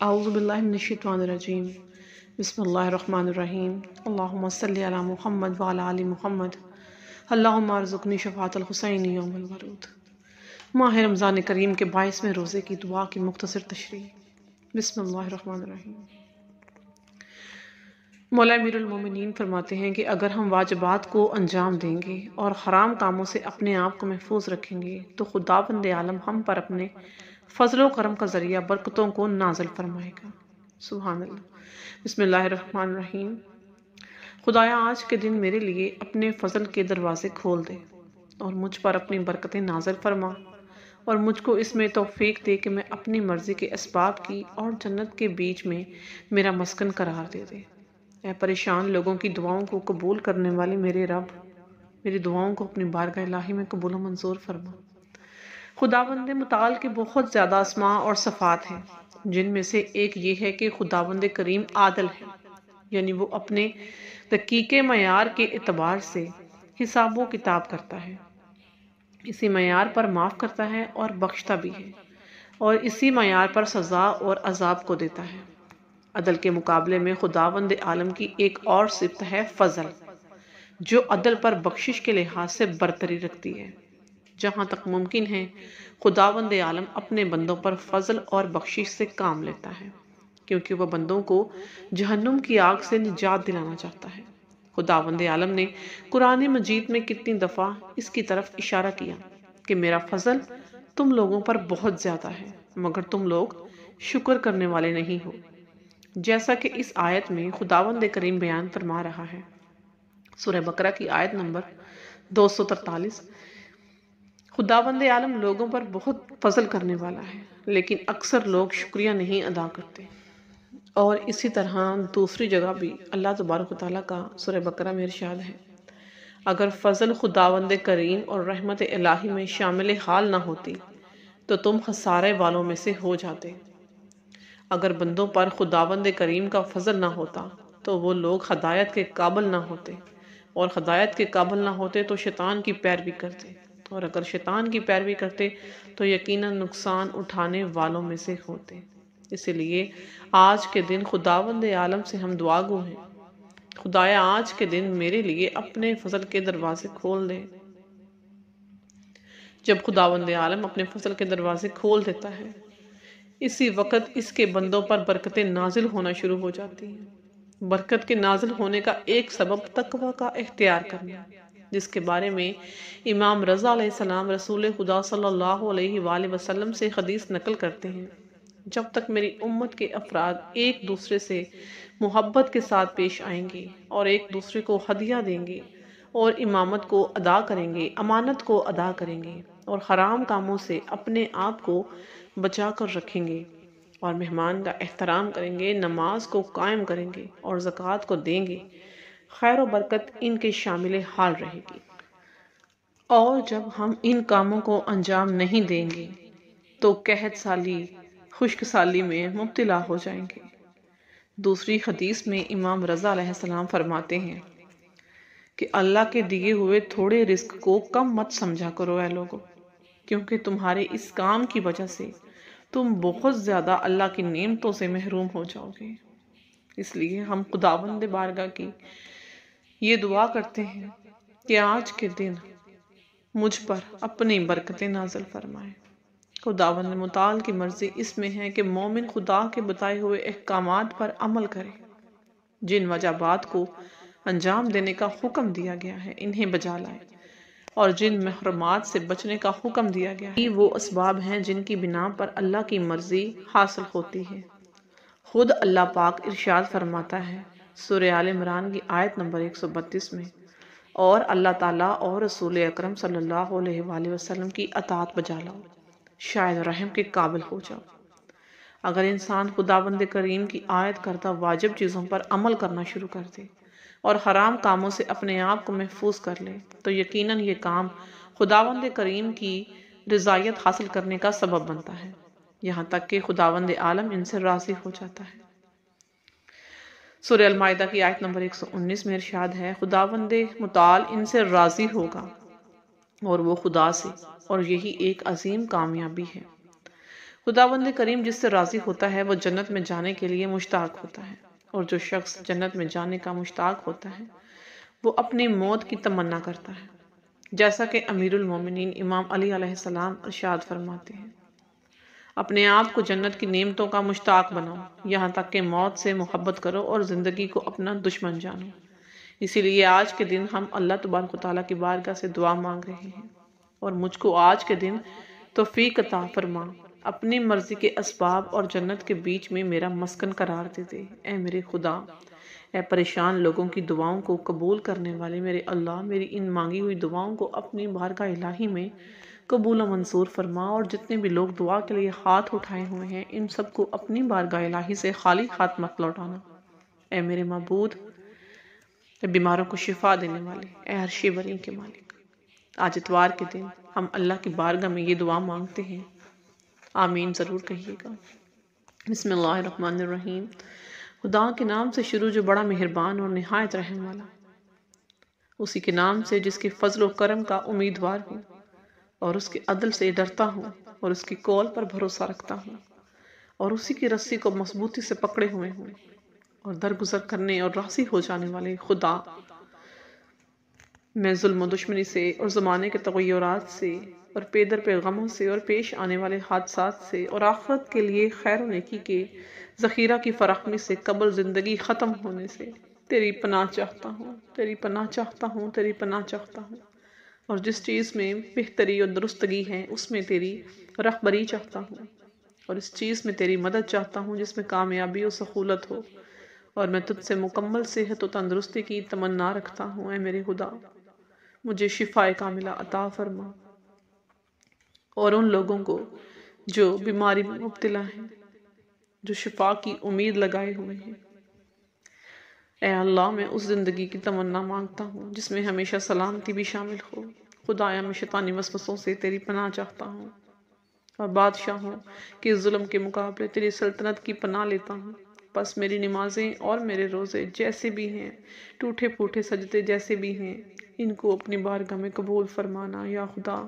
اعوذ باللہ من الشیطان الرجیم بسم اللہ الرحمن الرحیم اللہم صلی علی محمد وعلی آل محمد اللہم ارزقنی شفاعت الحسین یوم الورود۔ ماہ رمضان کریم کے 22ویں روزے کی دعا کی مختصر تشریح۔ بسم اللہ الرحمن الرحیم۔ مولا امیر المومنین فرماتے ہیں کہ اگر ہم واجبات کو انجام دیں گے اور حرام کاموں سے اپنے آپ کو محفوظ رکھیں گے تو خداوند عالم ہم پر اپنے فضل و کرم کا ذریعہ برکتوں کو نازل فرمائے گا۔ سبحان اللہ۔ بسم اللہ الرحمن الرحیم۔ خدایا آج کے دن میرے لیے اپنے فضل کے دروازے کھول دے اور مجھ پر اپنی برکتیں نازل فرما اور مجھ کو اس میں توفیق دے کہ میں اپنی مرضی کے اسباب کی اور جنت کے بیچ میں میرا مسکن قرار دے دے۔ اے پریشان لوگوں کی دعاؤں کو قبول کرنے والے میرے رب، میری دعاؤں کو اپنی بارگاہ الہی میں قبول و منظور فرما۔ خداوند متعال کے بہت زیادہ اسماء اور صفات ہیں، جن میں سے ایک یہ ہے کہ خداوند کریم عادل ہے، یعنی وہ اپنے دقیق معیار کے اعتبار سے حساب و کتاب کرتا ہے، اسی معیار پر معاف کرتا ہے اور بخشتا بھی ہے، اور اسی معیار پر سزا اور عذاب کو دیتا ہے۔ عدل کے مقابلے میں خداوند عالم کی ایک اور صفت ہے فضل، جو عدل پر بخشش کے لحاظ سے برتری رکھتی ہے۔ جہاں تک ممکن ہے خداوند عالم اپنے بندوں پر فضل اور بخشش سے کام لیتا ہے، کیونکہ وہ بندوں کو جہنم کی آگ سے نجات دلانا چاہتا ہے۔ خداوند عالم نے قرآن مجید میں کتنی دفعہ اس کی طرف اشارہ کیا کہ میرا فضل تم لوگوں پر بہت زیادہ ہے، مگر تم لوگ شکر کرنے والے نہیں ہو، جیسا کہ اس آیت میں خداوند کریم بیان فرما رہا ہے۔ سورہ بقرہ کی آیت نمبر 243۔ خداوند عالم لوگوں پر بہت فضل کرنے والا ہے، لیکن اکثر لوگ شکریہ نہیں ادا کرتے۔ اور اسی طرح دوسری جگہ بھی اللہ تبارک و تعالیٰ کا سورہ بقرہ میں ارشاد ہے، اگر فضل خداوند کریم اور رحمت الہی میں شامل حال نہ ہوتی تو تم خسارے والوں میں سے ہو جاتے۔ اگر بندوں پر خداوند کریم کا فضل نہ ہوتا تو وہ لوگ ہدایت کے قابل نہ ہوتے، اور ہدایت کے قابل نہ ہوتے تو شیطان کی پیروی کرتے، اور اگر شیطان کی پیروی کرتے تو یقیناً نقصان اٹھانے والوں میں سے ہوتے۔ اسی لیے آج کے دن خداوند عالم سے ہم دعا گو ہیں، خدایا آج کے دن میرے لیے اپنے فضل کے دروازے کھول دے۔ جب خداوند عالم اپنے فضل کے دروازے کھول دیتا ہے، اسی وقت اس کے بندوں پر برکتیں نازل ہونا شروع ہو جاتی ہیں۔ برکت کے نازل ہونے کا ایک سبب تقوی کا اختیار کرنا، جس کے بارے میں امام رضا علیہ السلام رسول خدا صلی اللہ علیہ وآلہ وسلم سے حدیث نقل کرتے ہیں، جب تک میری امت کے افراد ایک دوسرے سے محبت کے ساتھ پیش آئیں گے اور ایک دوسرے کو ہدیہ دیں گے اور امامت کو ادا کریں گے، امانت کو ادا کریں گے اور حرام کاموں سے اپنے آپ کو بچا کر رکھیں گے اور مہمان کا احترام کریں گے، نماز کو قائم کریں گے اور زکوٰۃ کو دیں گے، خیر و برکت ان کے شامل حال رہے گی۔ اور جب ہم ان کاموں کو انجام نہیں دیں گے تو قحط سالی، خشک سالی میں مبتلا ہو جائیں گے۔ دوسری حدیث میں امام رضا علیہ السلام فرماتے ہیں کہ اللہ کے دیے ہوئے تھوڑے رزق کو کم مت سمجھا کرو اے لوگو، کیونکہ تمہارے اس کام کی وجہ سے تم بہت زیادہ اللہ کی نعمتوں سے محروم ہو جاؤ گے۔ اس لیے ہم خداوند بارگاہ کی یہ دعا کرتے ہیں کہ آج کے دن مجھ پر اپنی برکتیں نازل فرمائے۔ خداوند متعال کی مرضی اس میں ہے کہ مومن خدا کے بتائے ہوئے احکامات پر عمل کرے، جن واجبات کو انجام دینے کا حکم دیا گیا ہے انہیں بجا لائے، اور جن محرمات سے بچنے کا حکم دیا گیا ہے وہ اسباب ہیں جن کی بنا پر اللہ کی مرضی حاصل ہوتی ہے۔ خود اللہ پاک ارشاد فرماتا ہے سورہ آل عمران کی آیت نمبر 132 میں، اور اللہ تعالیٰ اور رسول اکرم صلی اللہ علیہ وآلہ وسلم کی اطاعت بجا لاؤ، شاید رحم کے قابل ہو جاؤ۔ اگر انسان خداوند کریم کی عائد کردہ واجب چیزوں پر عمل کرنا شروع کر دے اور حرام کاموں سے اپنے آپ کو محفوظ کر لے تو یقیناً یہ کام خداوند کریم کی رضایت حاصل کرنے کا سبب بنتا ہے، یہاں تک کہ خداوند عالم ان سے راضی ہو جاتا ہے۔ سورہ المائدہ کی آیت نمبر 119 میں ارشاد ہے، خداوند متعال ان سے راضی ہوگا اور وہ خدا سے، اور یہی ایک عظیم کامیابی ہے۔ خداوند کریم جس سے راضی ہوتا ہے وہ جنت میں جانے کے لیے مشتاق ہوتا ہے، اور جو شخص جنت میں جانے کا مشتاق ہوتا ہے وہ اپنی موت کی تمنا کرتا ہے، جیسا کہ امیر المومنین امام علی علیہ السلام ارشاد فرماتے ہیں، اپنے آپ کو جنت کی نعمتوں کا مشتاق بناؤ، یہاں تک کہ موت سے محبت کرو اور زندگی کو اپنا دشمن جانو۔ اسی لیے آج کے دن ہم اللہ تبارک و تعالیٰ کی بارگاہ سے دعا مانگ رہے ہیں، اور مجھ کو آج کے دن توفیق عطا فرما، اپنی مرضی کے اسباب اور جنت کے بیچ میں میرا مسکن قرار دے دے۔ اے میرے خدا، اے پریشان لوگوں کی دعاؤں کو قبول کرنے والے میرے اللہ، میری ان مانگی ہوئی دعاؤں کو اپنی بارگاہ الہی میں قبول و منظور فرما، اور جتنے بھی لوگ دعا کے لیے ہاتھ اٹھائے ہوئے ہیں ان سب کو اپنی بارگاہ الہی سے خالی ہاتھ مت لوٹانا۔ اے میرے معبود، اے بیماروں کو شفا دینے والے، اے عرش بری کے مالک، آج اتوار کے دن ہم اللہ کی بارگاہ میں یہ دعا مانگتے ہیں، آمین ضرور کہیے گا۔ بسم اللہ الرحمن الرحیم۔ خدا کے نام سے شروع جو بڑا مہربان اور نہایت رحم والا، اسی کے نام سے جس کے فضل و کرم کا امیدوار ہوں، اور اس کے عدل سے ڈرتا ہوں، اور اس کی قول پر بھروسہ رکھتا ہوں، اور اسی کی رسی کو مضبوطی سے پکڑے ہوئے ہوں، اور درگزر کرنے اور راضی ہو جانے والے خدا، میں ظلم و دشمنی سے اور زمانے کے تغیرات سے اور پے در پہ غموں سے اور پیش آنے والے حادثات سے اور آخرت کے لیے خیر و نیکی کے ذخیرہ کی فراخمی سے قبل زندگی ختم ہونے سے تیری پناہ چاہتا ہوں، تیری پناہ چاہتا ہوں، تیری پناہ چاہتا ہوں، اور جس چیز میں بہتری اور درستگی ہے اس میں تیری رہبری چاہتا ہوں، اور اس چیز میں تیری مدد چاہتا ہوں جس میں کامیابی و سہولت ہو، اور میں تجھ سے مکمل صحت و تندرستی کی تمنا رکھتا ہوں۔ اے میرے خدا، مجھے شفا کاملہ عطا فرما، اور ان لوگوں کو جو بیماری میں مبتلا ہیں، جو شفا کی امید لگائے ہوئے ہیں، اے اللہ میں اس زندگی کی تمنا مانگتا ہوں جس میں ہمیشہ سلامتی بھی شامل ہو۔ خدایا میں شیطانی وسوسوں سے تیری پناہ چاہتا ہوں، اور بادشاہوں کے ظلم کے مقابلے تیری سلطنت کی پناہ لیتا ہوں۔ بس میری نمازیں اور میرے روزے جیسے بھی ہیں، ٹوٹے پھوٹے سجدے جیسے بھی ہیں، ان کو اپنی بارگاہ میں قبول فرمانا یا خدا۔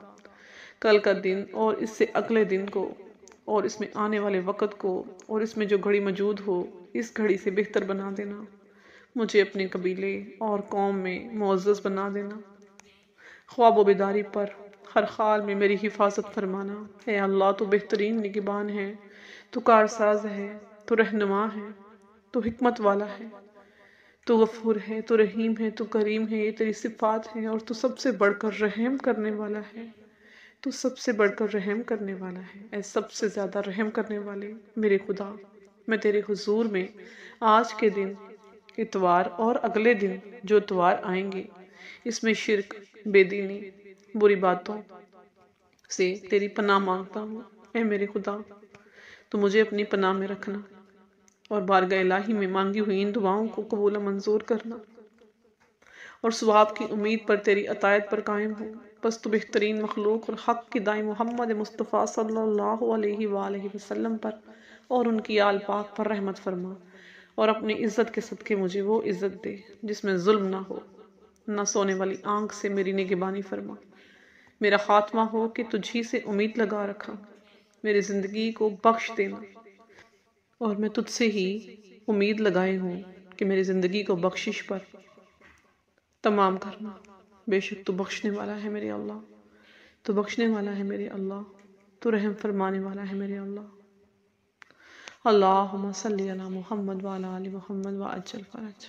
کل کا دن اور اس سے اگلے دن کو اور اس میں آنے والے وقت کو اور اس میں جو گھڑی موجود ہو اس گھڑی سے بہتر بنا دینا۔ مجھے اپنے قبیلے اور قوم میں معزز بنا دینا۔ خواب و بیداری پر ہر حال میں میری حفاظت فرمانا۔ اے اللہ، تو بہترین نگہبان ہے، تو کارساز ہے، تو رہنما ہے، تو حکمت والا ہے، تو غفور ہے، تو رحیم ہے، تو کریم ہے، یہ تیری صفات ہیں، اور تو سب سے بڑھ کر رحم کرنے والا ہے، تو سب سے بڑھ کر رحم کرنے والا ہے۔ اے سب سے زیادہ رحم کرنے والے میرے خدا، میں تیرے حضور میں آج کے دن، اتوار اور اگلے دن جو اتوار آئیں گے، اس میں شرک، بے دینی، بری باتوں سے تیری پناہ مانگتا ہوں۔ اے میرے خدا، تو مجھے اپنی پناہ میں رکھنا، اور بارگاہ الہی میں مانگی ہوئی ان دعاؤں کو قبول و منظور کرنا، اور ثواب کی امید پر تیری اطاعت پر قائم ہوں۔ بس تو بہترین مخلوق اور حق کی دائی محمد مصطفیٰ صلی اللہ علیہ وآلہ وسلم پر اور ان کی آل پاک پر رحمت فرما، اور اپنی عزت کے صدقے مجھے وہ عزت دے جس میں ظلم نہ ہو، نہ سونے والی آنکھ سے میری نگہبانی فرما۔ میرا خاتمہ ہو کہ تجھی سے امید لگا رکھا، میری زندگی کو بخش دینا، اور میں تجھ سے ہی امید لگائے ہوں کہ میری زندگی کو بخشش پر تمام کرنا۔ بے شک تو بخشنے والا ہے میرے اللہ، تو بخشنے والا ہے میرے اللہ، تو رحم فرمانے والا ہے میرے اللہ۔ اللہم صلی علی محمد وعلی آل محمد وعجل فرج۔